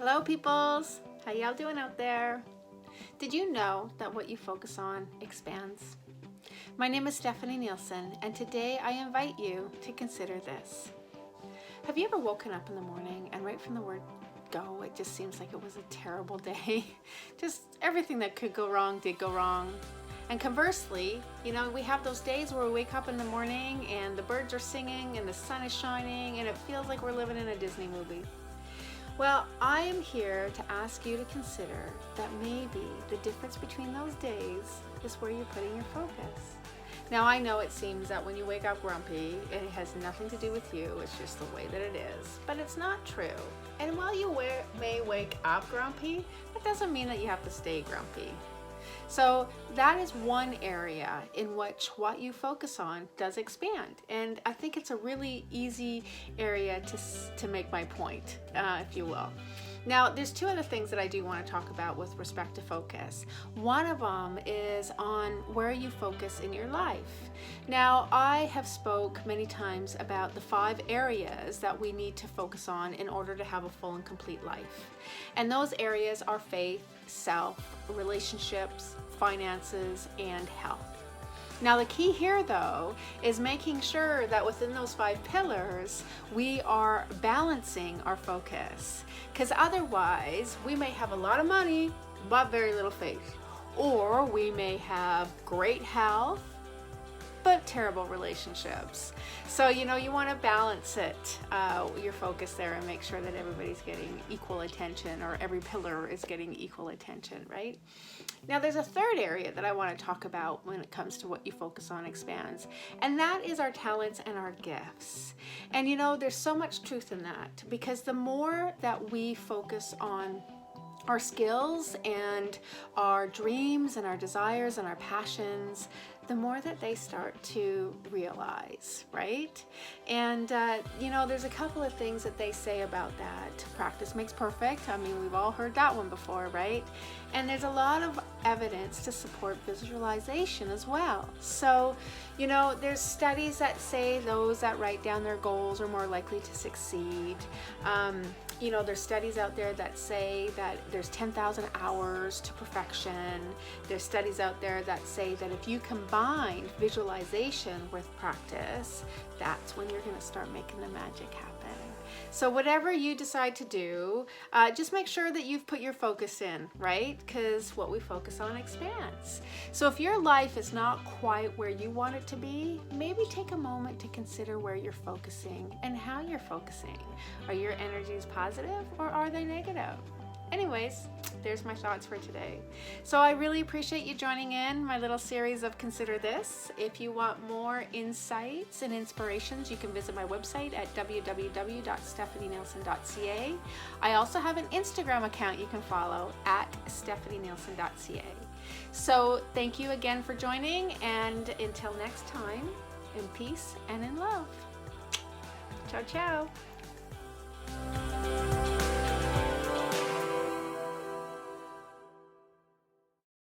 Hello peoples, how y'all doing out there? Did you know that what you focus on expands? My name is Stephanie Nielson, and today I invite you to consider this. Have you ever woken up in the morning and right from the word go, it just seems like it was a terrible day? Just everything that could go wrong did go wrong. And conversely, we have those days where we wake up in the morning and the birds are singing and the sun is shining and it feels like we're living in a Disney movie. Well, I am here to ask you to consider that maybe the difference between those days is where you're putting your focus. Now, I know it seems that when you wake up grumpy, it has nothing to do with you, it's just the way that it is, but it's not true. And while you may wake up grumpy, that doesn't mean that you have to stay grumpy. So that is one area in which what you focus on does expand. And I think it's a really easy area to make my point, if you will. Now, there's two other things that I do want to talk about with respect to focus. One of them is on where you focus in your life. Now, I have spoke many times about the 5 areas that we need to focus on in order to have a full and complete life. And those areas are faith, self, relationships, finances, and health. Now, the key here, though, is making sure that within those 5 pillars, we are balancing our focus. Because otherwise, we may have a lot of money, but very little faith. Or we may have great health, but terrible relationships. So, you want to balance it, your focus there, and make sure that everybody's getting equal attention, or every pillar is getting equal attention, right? Now, there's a third area that I want to talk about when it comes to what you focus on expands, and that is our talents and our gifts. And there's so much truth in that, because the more that we focus on our skills and our dreams and our desires and our passions, the more that they start to realize, right? And, there's a couple of things that they say about that. Practice makes perfect. I mean, we've all heard that one before, right? And there's a lot of evidence to support visualization as well. So, there's studies that say those that write down their goals are more likely to succeed. There's studies out there that say that there's 10,000 hours to perfection. There's studies out there that say that if you combine visualization with practice, that's when you're going to start making the magic happen. So whatever you decide to do, just make sure that you've put your focus in, right? Because what we focus on expands. So if your life is not quite where you want it to be, maybe take a moment to consider where you're focusing and how you're focusing. Are your energies positive or are they negative? Anyways, there's my thoughts for today. So I really appreciate you joining in my little series of Consider This. If you want more insights and inspirations, you can visit my website at www.stephanienielson.ca. I also have an Instagram account you can follow at stephanienielson.ca. So thank you again for joining, and until next time, in peace and in love. Ciao, ciao.